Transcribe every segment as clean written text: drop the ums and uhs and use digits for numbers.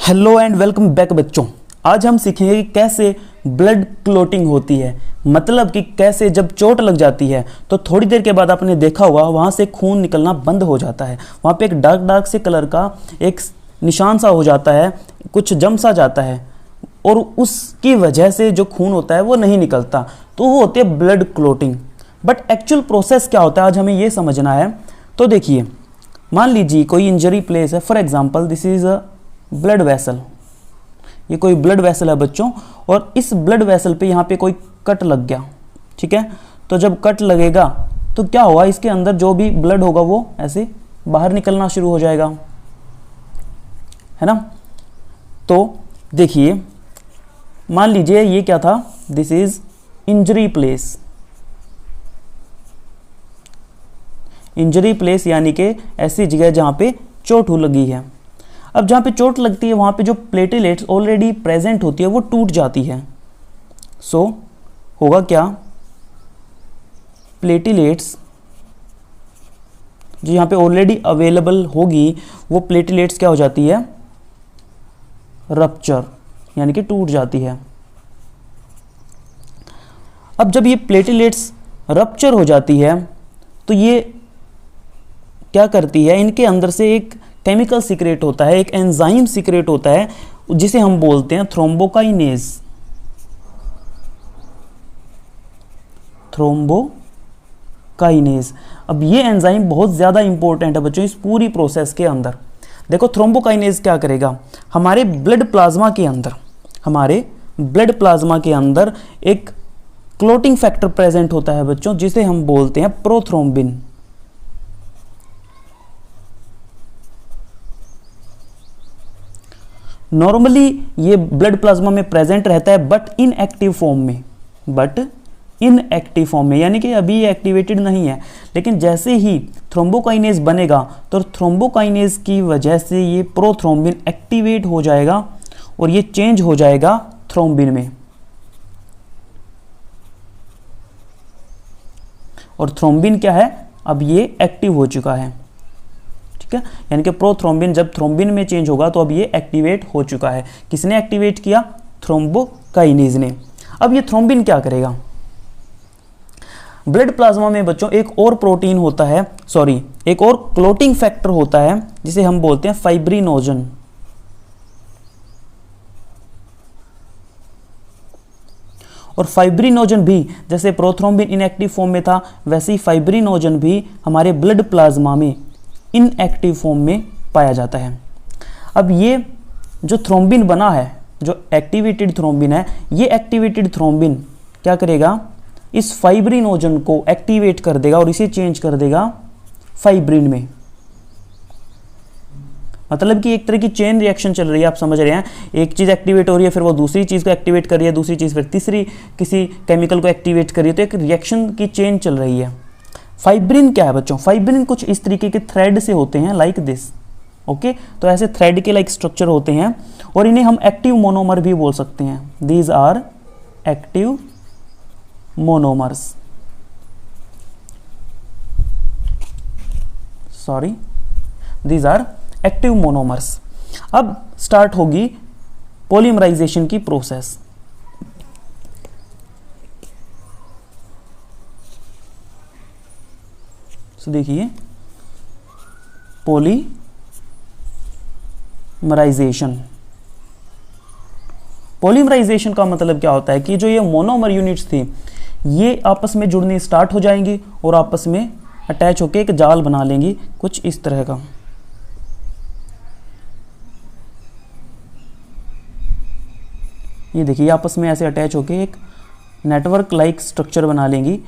Hello and welcome back बच्चों। आज हम सीखेंगे कि कैसे ब्लड क्लोटिंग होती है। मतलब कि कैसे जब चोट लग जाती है तो थोड़ी देर के बाद आपने देखा होगा वहाँ से खून निकलना बंद हो जाता है। वहाँ पे एक डार्क डार्क से कलर का एक निशान सा हो जाता है, कुछ जम सा जाता है और उसकी वजह से जो खून होता है वो नहीं निकलता, तो वो होती है blood clotting. But actual process क्या होता है आज हमें ये समझना है। तो देखिए, मान लीजिए कोई इंजरी प्लेस है, for example this is a blood vessel. ये कोई ब्लड वेसल है बच्चों, और इस ब्लड वेसल पे यहाँ पे कोई कट लग गया, ठीक है। तो जब कट लगेगा तो क्या होगा, इसके अंदर जो भी ब्लड होगा वो ऐसे बाहर निकलना शुरू हो जाएगा, है ना। तो देखिए, मान लीजिए ये क्या था, this is injury place. Injury place यानी कि ऐसी जगह जहाँ पे चोट लगी है। अब जहाँ पे चोट लगती है वहाँ पे जो प्लेटलेट्स ऑलरेडी प्रेजेंट होती है वो टूट जाती है। सो होगा क्या, प्लेटलेट्स जो यहाँ पे ऑलरेडी अवेलेबल होगी वो प्लेटलेट्स क्या हो जाती है, रप्चर यानी कि टूट जाती है। अब जब ये प्लेटलेट्स रप्चर हो जाती है तो ये क्या करती है, इनके अंदर से एक केमिकल सीक्रेट होता है, एक एंजाइम सीक्रेट होता है जिसे हम बोलते हैं थ्रोम्बोकाइनेज। थ्रोम्बोकाइनेज। अब ये एंजाइम बहुत ज़्यादा इंपॉर्टेंट है बच्चों इस पूरी प्रोसेस के अंदर। देखो थ्रोम्बोकाइनेज क्या करेगा, हमारे ब्लड प्लाज्मा के अंदर एक क्लोटिंग फैक्टर प्रेजेंट होता है बच्चों, जिसे हम बोलते हैं प्रोथ्रोम्बिन। नॉर्मली ये ब्लड प्लाज्मा में प्रेजेंट रहता है बट इनएक्टिव फॉर्म में, यानी कि अभी ये एक्टिवेटेड नहीं है। लेकिन जैसे ही थ्रोम्बोकाइनेज बनेगा तो थ्रोम्बोकाइनेज की वजह से ये प्रोथ्रोम्बिन एक्टिवेट हो जाएगा और ये चेंज हो जाएगा थ्रोम्बिन में, और थ्रोम्बिन क्या है, अब ये एक्टिव हो चुका है, ठीक है। यानी कि प्रोथ्रोम्बिन जब थ्रोम्बिन में चेंज होगा तो अब ये एक्टिवेट हो चुका है। किसने एक्टिवेट किया, थ्रोम्बोकाइनेज ने। अब ये थ्रोम्बिन क्या करेगा, ब्लड प्लाज्मा में बच्चों एक और प्रोटीन होता है, एक और क्लोटिंग फैक्टर होता है जिसे हम बोलते हैं फाइब्रिनोजन। और फाइब्रिनोजन भी जैसे प्रोथ्रोम्बिन इनएक्टिव फॉर्म में था, वैसे ही फाइब्रिनोजन भी हमारे ब्लड प्लाज्मा में इनएक्टिव फॉर्म में पाया जाता है। अब ये जो थ्रोम्बिन बना है, जो एक्टिवेटेड थ्रोम्बिन है, ये एक्टिवेटेड थ्रोम्बिन क्या करेगा, इस फाइब्रिनोजन को एक्टिवेट कर देगा और इसे चेंज कर देगा फाइब्रिन में। मतलब कि एक तरह की चेन रिएक्शन चल रही है, आप समझ रहे हैं। एक चीज़ एक्टिवेट हो रही है, फिर वो दूसरी चीज़ को एक्टिवेट कर रही है, दूसरी चीज़ फिर तीसरी किसी केमिकल को एक्टिवेट कर रही है, तो एक रिएक्शन की चेन चल रही है। फाइब्रिन क्या है बच्चों, फाइब्रिन कुछ इस तरीके के थ्रेड से होते हैं, लाइक दिस, ओके। तो ऐसे थ्रेड के लाइक स्ट्रक्चर होते हैं और इन्हें हम एक्टिव मोनोमर भी बोल सकते हैं। These are active monomers, these are active monomers. अब स्टार्ट होगी पॉलीमराइजेशन की प्रोसेस। तो देखिए, पॉलीमराइजेशन का मतलब क्या होता है कि जो ये मोनोमर यूनिट्स थी ये आपस में जुड़नी स्टार्ट हो जाएंगी और आपस में अटैच होकर एक जाल बना लेंगी कुछ इस तरह का। ये देखिए, आपस में ऐसे अटैच होकर एक नेटवर्क लाइक स्ट्रक्चर बना लेंगी,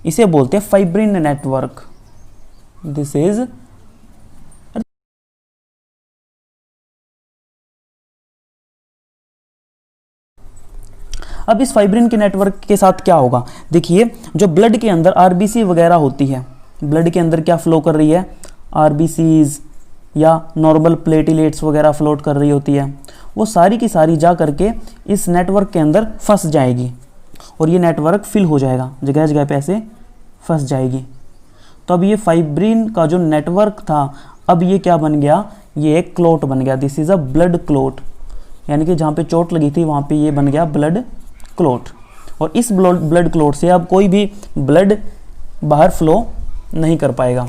इसे बोलते हैं फाइब्रिन नेटवर्क। दिस इज अब इस फाइब्रिन के नेटवर्क के साथ क्या होगा, देखिए जो ब्लड के अंदर आरबीसी वगैरह होती है, ब्लड के अंदर क्या फ्लो कर रही है, आरबीसीज या नॉर्मल प्लेटलेट्स वगैरह फ्लोट कर रही होती है, वो सारी की सारी जा करके इस नेटवर्क के अंदर फंस जाएगी और ये नेटवर्क फिल हो जाएगा, जगह जगह पे ऐसे फंस जाएगी। तो अब ये फाइब्रिन का जो नेटवर्क था अब ये क्या बन गया, ये एक क्लोट बन गया। This is a blood clot. यानी कि जहाँ पे चोट लगी थी वहाँ पे ये बन गया ब्लड क्लॉट, और इस ब्लड क्लॉट से अब कोई भी ब्लड बाहर फ्लो नहीं कर पाएगा।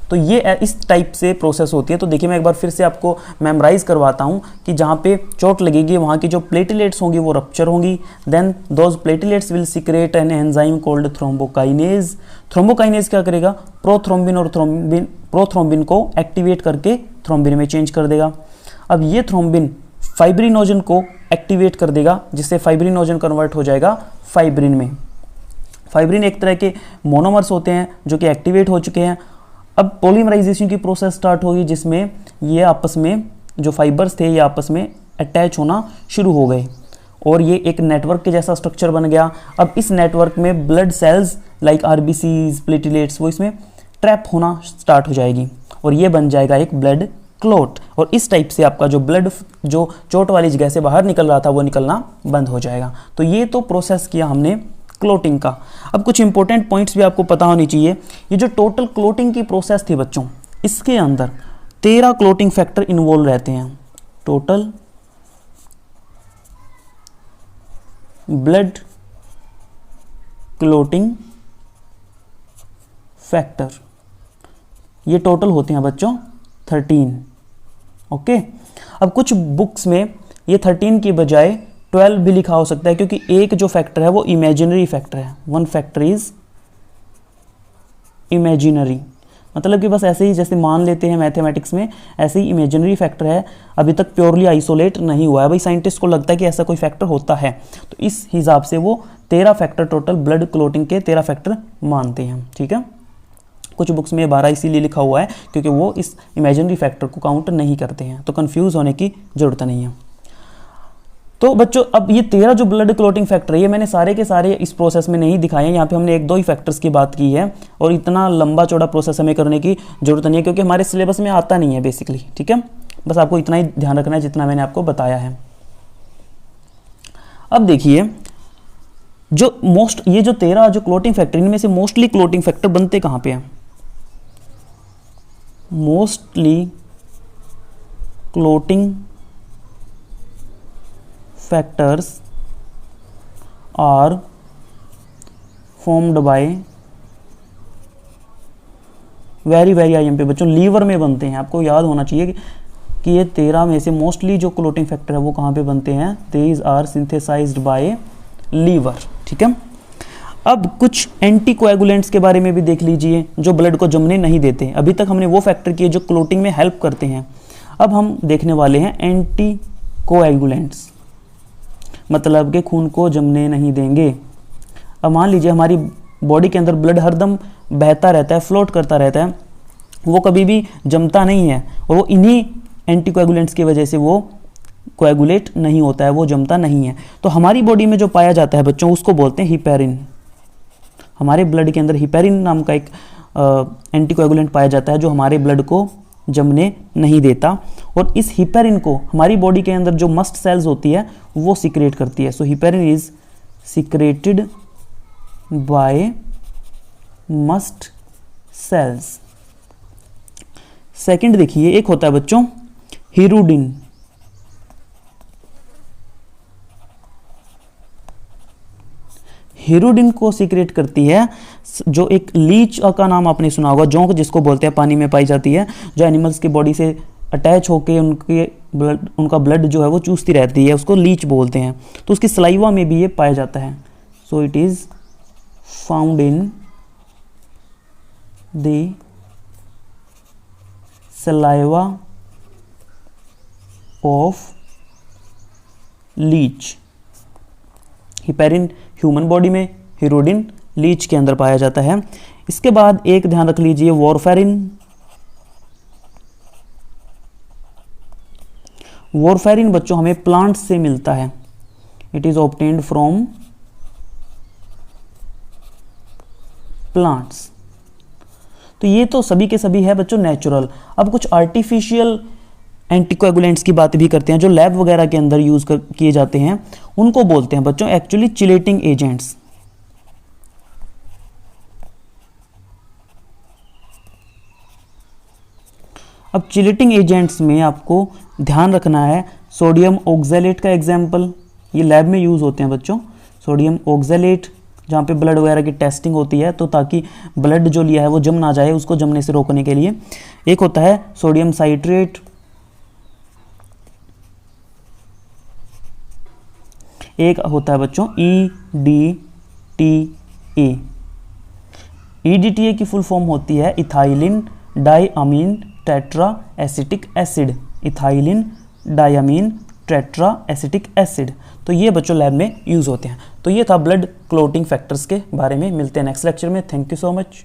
तो ये इस टाइप से प्रोसेस होती है। तो देखिए मैं एक बार फिर से आपको मेमोराइज करवाता हूँ कि जहाँ पे चोट लगेगी वहाँ की जो प्लेटलेट्स होंगी वो रप्चर होंगी, then those platelets will secrete an enzyme called thrombokinase. Thrombokinase क्या करेगा, प्रोथ्रोम्बिन और प्रोथ्रोम्बिन को एक्टिवेट करके थ्रोम्बिन में चेंज कर देगा। अब ये थ्रोम्बिन फाइब्रिनोजन को एक्टिवेट कर देगा, जिससे फाइब्रिनोजन कन्वर्ट हो जाएगा फाइब्रिन में। फाइब्रिन एक तरह के मोनोमर्स होते हैं जो कि एक्टिवेट हो चुके हैं। अब पॉलीमराइजेशन की प्रोसेस स्टार्ट होगी, जिसमें ये आपस में जो फाइबर्स थे ये आपस में अटैच होना शुरू हो गए और ये एक नेटवर्क के जैसा स्ट्रक्चर बन गया। अब इस नेटवर्क में blood cells like RBCs, platelets वो इसमें ट्रैप होना स्टार्ट हो जाएगी और ये बन जाएगा एक ब्लड क्लॉट। और इस टाइप से आपका जो ब्लड जो चोट वाली जगह से बाहर निकल रहा था वो निकलना बंद हो जाएगा। तो ये तो प्रोसेस किया हमने क्लोटिंग का। अब कुछ इंपॉर्टेंट पॉइंट्स भी आपको पता होनी चाहिए। ये जो टोटल क्लोटिंग की प्रोसेस थी बच्चों, इसके अंदर 13 क्लोटिंग फैक्टर इन्वॉल्व रहते हैं। टोटल ब्लड क्लोटिंग फैक्टर ये टोटल होते हैं बच्चों 13। ओके, अब कुछ बुक्स में ये 13 की बजाय 12 भी लिखा हो सकता है, क्योंकि एक जो फैक्टर है वो इमेजिनरी फैक्टर है। वन फैक्टर इज इमेजिनरी, मतलब कि बस ऐसे ही जैसे मान लेते हैं मैथमेटिक्स में, ऐसे ही इमेजिनरी फैक्टर है, अभी तक प्योरली आइसोलेट नहीं हुआ है। भाई साइंटिस्ट को लगता है कि ऐसा कोई फैक्टर होता है, तो इस हिसाब से वो 13 फैक्टर टोटल ब्लड क्लोटिंग के 13 फैक्टर मानते हैं। ठीक है, कुछ बुक्स में 12 इसीलिए लिखा हुआ है क्योंकि वो इस इमेजिनरी फैक्टर को काउंट नहीं करते हैं, तो कंफ्यूज होने की जरूरत नहीं है। तो बच्चों अब ये 13 जो ब्लड क्लोटिंग फैक्टर है ये मैंने सारे के सारे इस प्रोसेस में नहीं दिखाए हैं। यहाँ पे हमने 1-2 ही फैक्टर्स की बात की है और इतना लंबा चौड़ा प्रोसेस हमें करने की जरूरत नहीं है, क्योंकि हमारे सिलेबस में आता नहीं है बेसिकली। ठीक है, बस आपको इतना ही ध्यान रखना है जितना मैंने आपको बताया है। अब देखिए ये जो 13 जो क्लोटिंग फैक्टर, इनमें से मोस्टली क्लोटिंग फैक्टर बनते कहाँ पे हैं? Mostly clotting factors are formed by very IM पे बच्चों लीवर में बनते हैं। आपको याद होना चाहिए कि ये 13 में से मोस्टली जो क्लोटिंग फैक्टर है वो कहाँ पे बनते हैं? These are synthesised by liver. ठीक है, अब कुछ एंटीकोएगुलेंट्स के बारे में भी देख लीजिए जो ब्लड को जमने नहीं देते। अभी तक हमने वो फैक्टर किए जो क्लोटिंग में हेल्प करते हैं, अब हम देखने वाले हैं एंटीकोएगुलेंट्स, मतलब कि खून को जमने नहीं देंगे। अब मान लीजिए हमारी बॉडी के अंदर ब्लड हरदम बहता रहता है, फ्लोट करता रहता है, वो कभी भी जमता नहीं है और वो इन्हीं एंटीकोएगुलेंट्स की वजह से वो कोएगुलेट नहीं होता है, वो जमता नहीं है। तो हमारी बॉडी में जो पाया जाता है बच्चों उसको बोलते हैं हिपेरिन। हमारे ब्लड के अंदर हिपेरिन नाम का एक एंटीकोएगुलेंट पाया जाता है जो हमारे ब्लड को जमने नहीं देता, और इस हिपेरिन को हमारी बॉडी के अंदर जो मस्ट सेल्स होती है वो सीक्रेट करती है। So heparin is secreted by mast cells. Second देखिए, एक होता है बच्चों हिरुडिन। हिरुडिन को सीक्रेट करती है जो एक लीच का नाम आपने सुना होगा, जोंक जिसको बोलते हैं, पानी में पाई जाती है, जो एनिमल्स की बॉडी से अटैच होके उनका ब्लड जो है वो चूसती रहती है, उसको लीच बोलते हैं। तो उसकी सलाइवा में भी ये पाया जाता है। So it is found in the saliva of leech. Heparin human body में, हिरुडिन लीच के अंदर पाया जाता है। इसके बाद एक ध्यान रख लीजिए वॉरफेरिन। वॉरफेरिन बच्चों हमें प्लांट से मिलता है, it is obtained from plants. तो ये तो सभी के सभी है बच्चों नेचुरल। अब कुछ आर्टिफिशियल एंटीकोएगुलेंट्स की बात भी करते हैं जो लैब वगैरह के अंदर यूज किए जाते हैं, उनको बोलते हैं बच्चों एक्चुअली चिलेटिंग एजेंट्स। अब चिलेटिंग एजेंट्स में आपको ध्यान रखना है सोडियम ऑक्सैलेट का एग्जाम्पल, ये लैब में यूज़ होते हैं बच्चों, सोडियम ऑक्सैलेट, जहाँ पे ब्लड वगैरह की टेस्टिंग होती है, तो ताकि ब्लड जो लिया है वो जम ना जाए, उसको जमने से रोकने के लिए। एक होता है सोडियम साइट्रेट, एक होता है बच्चों EDTA। EDTA की फुल फॉर्म होती है ethylene diamine tetra acetic acid, ethylene diamine tetra acetic acid. तो ये बच्चों लैब में यूज़ होते हैं। तो ये था ब्लड क्लोटिंग फैक्टर्स के बारे में। मिलते हैं नेक्स्ट लेक्चर में। Thank you so much.